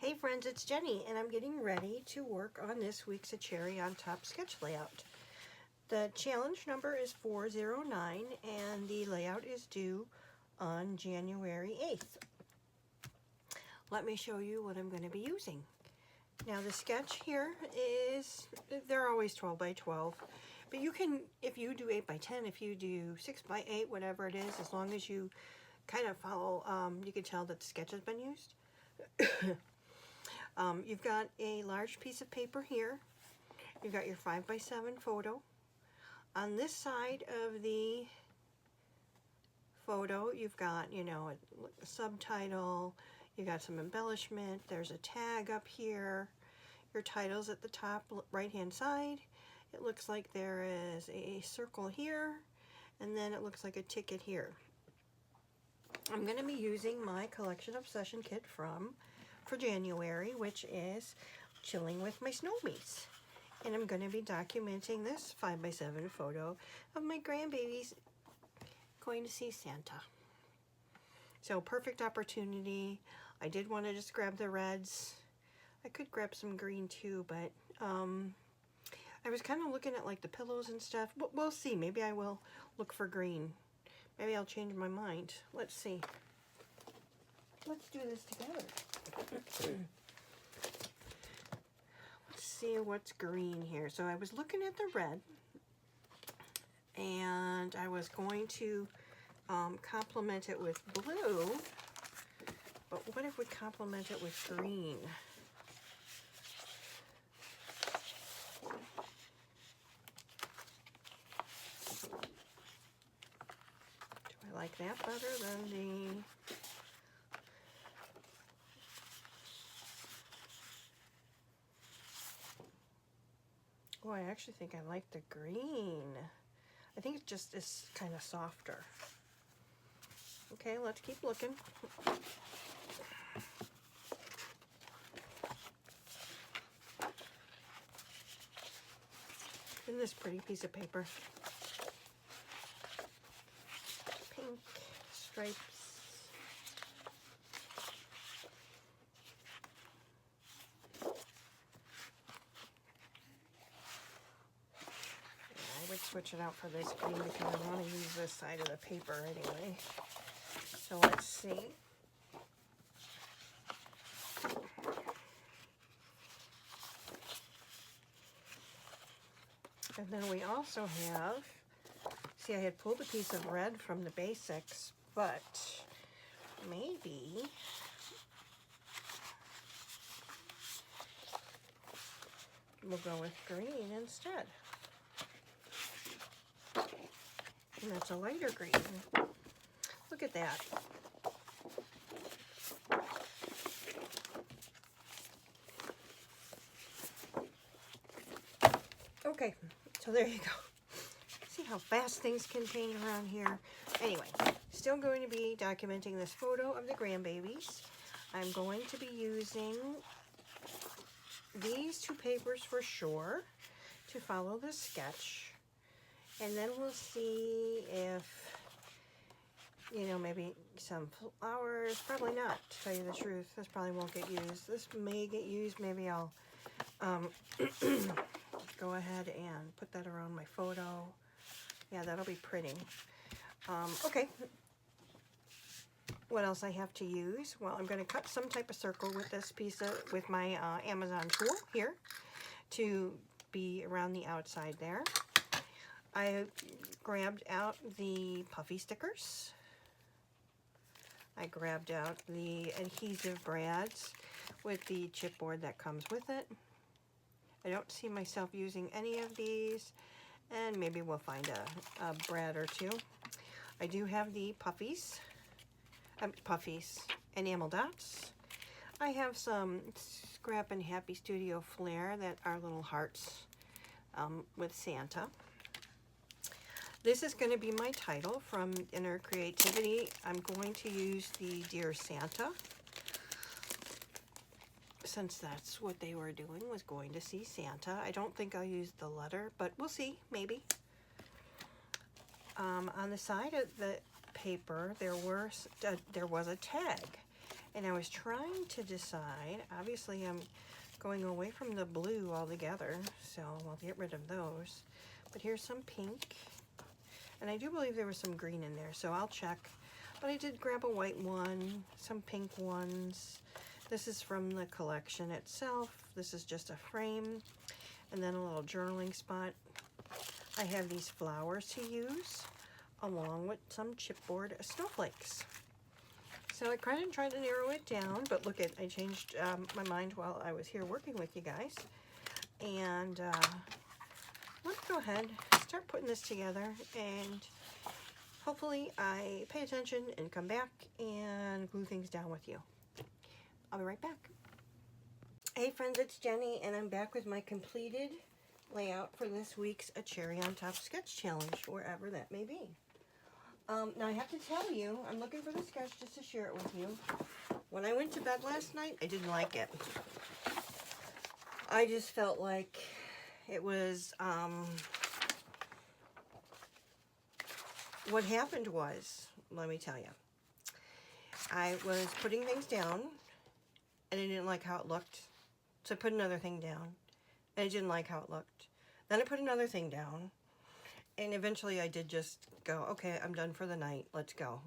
Hey friends, it's Jenny, and I'm getting ready to work on this week's A Cherry on Top sketch layout. The challenge number is 409, and the layout is due on January 8th. Let me show you what I'm going to be using. Now the sketch here is, they're always 12 by 12, but you can, if you do 8 by 10, if you do 6 by 8, whatever it is, as long as you kind of follow, you can tell that the sketch has been used. You've got a large piece of paper here. You've got your 5 by 7 photo. On this side of the photo, you've got, a subtitle, you got some embellishment, there's a tag up here, your title's at the top right hand side. It looks like there is a circle here, and then it looks like a ticket here. I'm going to be using my Collection Obsession kit for January, which is Chilling with My Snowmies. And I'm going to be documenting this 5 by 7 photo of my grandbabies going to see Santa. So perfect opportunity. I did want to just grab the reds. I could grab some green too, but I was kind of looking at like the pillows and stuff. We'll see. Maybe I will look for green. Maybe I'll change my mind. Let's see. Let's do this together. Let's see what's green here. So I was looking at the red, and I was going to complement it with blue, but what if we complement it with green? Do I like that better than the... Oh, I actually think I like the green. I think it just is kind of softer. Okay, let's keep looking. In this pretty piece of paper. Pink stripes. I would switch it out for this green because I want to use this side of the paper anyway. So let's see. And then we also have, see, I had pulled a piece of red from the basics, but maybe we'll go with green instead. And that's a lighter green. Look at that. Okay, so there you go. See how fast things can change around here. Anyway, still going to be documenting this photo of the grandbabies. I'm going to be using these two papers for sure to follow the sketch. And then we'll see if, maybe some flowers. Probably not, to tell you the truth. This probably won't get used. This may get used. Maybe I'll go ahead and put that around my photo. Yeah, that'll be pretty. Okay. What else I have to use? Well, I'm going to cut some type of circle with this piece with my Amazon tool here to be around the outside there. I grabbed out the puffy stickers. I grabbed out the adhesive brads with the chipboard that comes with it. I don't see myself using any of these, and maybe we'll find a brad or two. I do have the puffies, enamel dots. I have some Scrappin Happy Studio flair that are little hearts with Santa. This is going to be my title from Inner Creativity. I'm going to use the Dear Santa, since that's what they were doing, was going to see Santa. I don't think I'll use the letter, but we'll see, maybe. On the side of the paper, there was a tag, And I was trying to decide, obviously I'm going away from the blue altogether, so I'll get rid of those. But here's some pink, and I do believe there was some green in there, so I'll check. But I did grab a white one, some pink ones. This is from the collection itself. This is just a frame, and then a little journaling spot. I have these flowers to use, along with some chipboard snowflakes. So I kind of tried to narrow it down, but look, I changed my mind while I was here working with you guys. And let's go ahead, start putting this together, and hopefully I pay attention and come back and glue things down with you. I'll be right back. Hey friends, it's Jenny, and I'm back with my completed layout for this week's A Cherry on Top Sketch Challenge, wherever that may be. Now I have to tell you, I'm looking for the sketch just to share it with you. When I went to bed last night, I didn't like it. I just felt like it was, what happened was, let me tell you, I was putting things down, and I didn't like how it looked. So I put another thing down, and I didn't like how it looked. Then I put another thing down, and eventually I did just go, okay, I'm done for the night, let's go.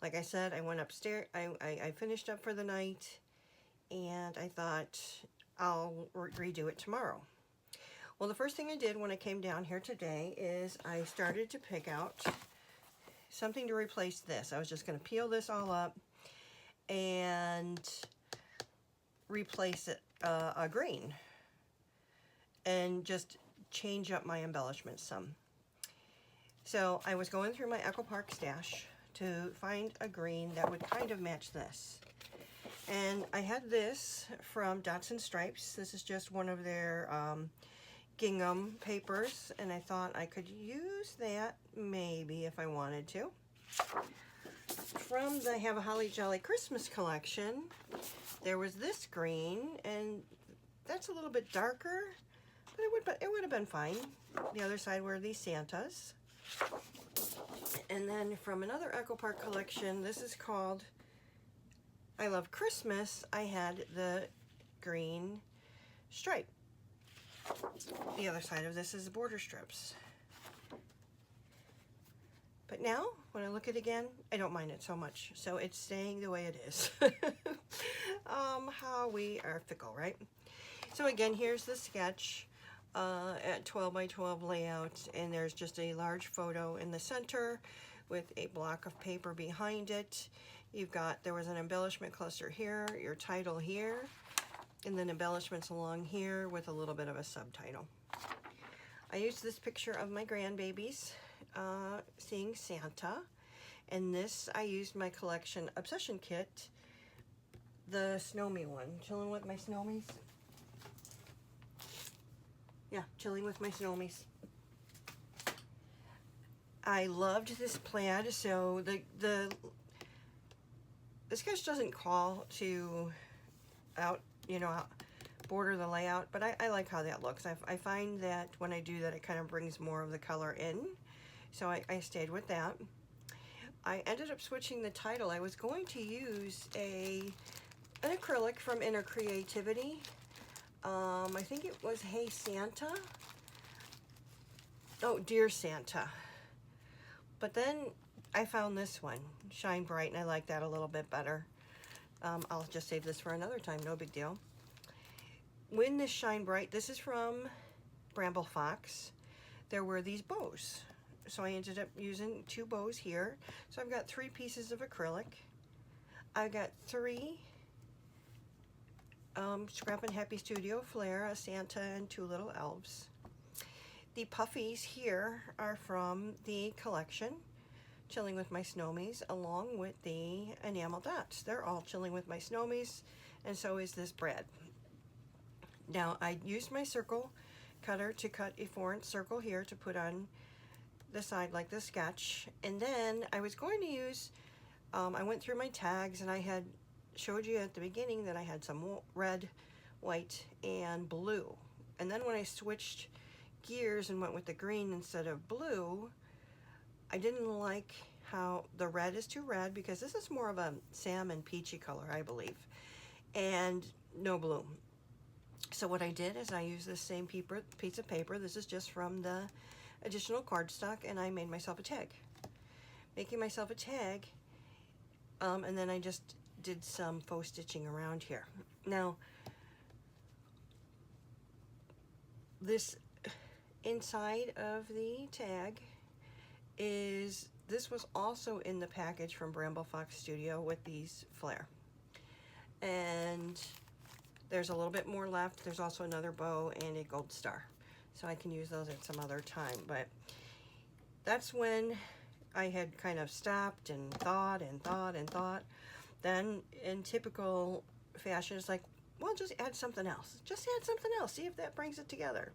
Like I said, I went upstairs, I finished up for the night, and I thought I'll redo it tomorrow. Well, the first thing I did when I came down here today is I started to pick out something to replace this. I was just going to peel this all up and replace it a green, and just change up my embellishments some. So I was going through my Echo Park stash to find a green that would kind of match this. And I had this from Dots and Stripes. This is just one of their gingham papers, and I thought I could use that maybe if I wanted to. From the Have a Holly Jolly Christmas collection, there was this green, and that's a little bit darker, but it would have been fine. The other side were these Santas. And then from another Echo Park collection, this is called I Love Christmas, I had the green stripe. The other side of this is the border strips. But now, when I look at it again, I don't mind it so much. So it's staying the way it is. How we are fickle, right? So again, here's the sketch at 12 by 12 layout, and there's just a large photo in the center with a block of paper behind it. There was an embellishment cluster here, your title here, and then embellishments along here with a little bit of a subtitle. I used this picture of my grandbabies seeing Santa, and this I used my collection Obsession Kit, the Snowmy one, chilling with my Snowmies. Yeah, chilling with my Snowmies. I loved this plaid, so the sketch doesn't call to border the layout, but I like how that looks. I find that when I do that, it kind of brings more of the color in, so I stayed with that. I ended up switching the title. I was going to use an acrylic from Inner Creativity. I think it was Hey Santa. Oh, Dear Santa. But then I found this one, Shine Bright, and I like that a little bit better. I'll just save this for another time, no big deal. When this Shine Bright, this is from Bramble Fox. There were these bows. So I ended up using 2 bows here. So I've got 3 pieces of acrylic. I've got 3 Scrappin Happy Studio Flair, a Santa and 2 little elves. The puffies here are from the collection, Chilling with My Snowmies, along with the enamel dots. They're all chilling with my Snowmies, and so is this bread. Now, I used my circle cutter to cut a 4-inch circle here to put on the side like the sketch, and then I was going to use, I went through my tags, and I had showed you at the beginning that I had some red, white, and blue. And then when I switched gears and went with the green instead of blue, I didn't like how the red is too red, because this is more of a salmon peachy color, I believe, and no bloom. So what I did is I used this same piece of paper. This is just from the additional cardstock, and I made myself a tag. Making myself a tag, and then I just did some faux stitching around here. Now, this inside of the tag this was also in the package from Scrappin Happy Studio with these flair. And there's a little bit more left. There's also another bow and a gold star. So I can use those at some other time. But that's when I had kind of stopped and thought and thought and thought. Then in typical fashion, it's like, well, just add something else. Just add something else. See if that brings it together.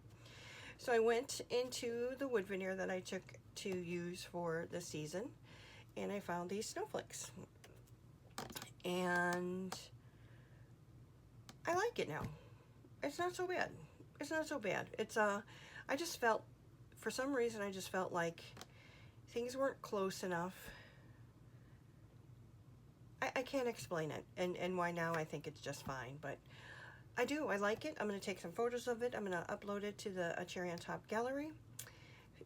So I went into the wood veneer that I took to use for the season, and I found these snowflakes. And I like it now. It's not so bad. It's not so bad. It's I just felt, for some reason, I just felt like things weren't close enough. I can't explain it, and why now I think it's just fine, but I like it. I'm going to take some photos of it. I'm going to upload it to the A Cherry on Top gallery.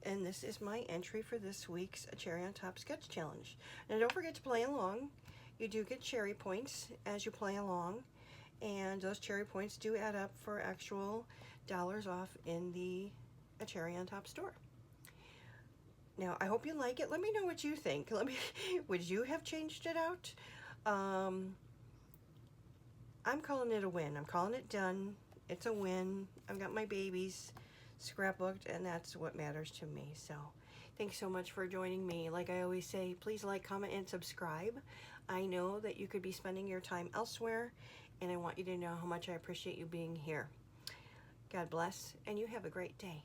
And this is my entry for this week's A Cherry on Top Sketch Challenge. Now don't forget to play along. You do get cherry points as you play along. And those cherry points do add up for actual dollars off in the A Cherry on Top store. Now I hope you like it. Let me know what you think. Would you have changed it out? I'm calling it a win. I'm calling it done. It's a win. I've got my babies scrapbooked, and that's what matters to me. So thanks so much for joining me. Like I always say, please like, comment, and subscribe. I know that you could be spending your time elsewhere, and I want you to know how much I appreciate you being here. God bless, and you have a great day.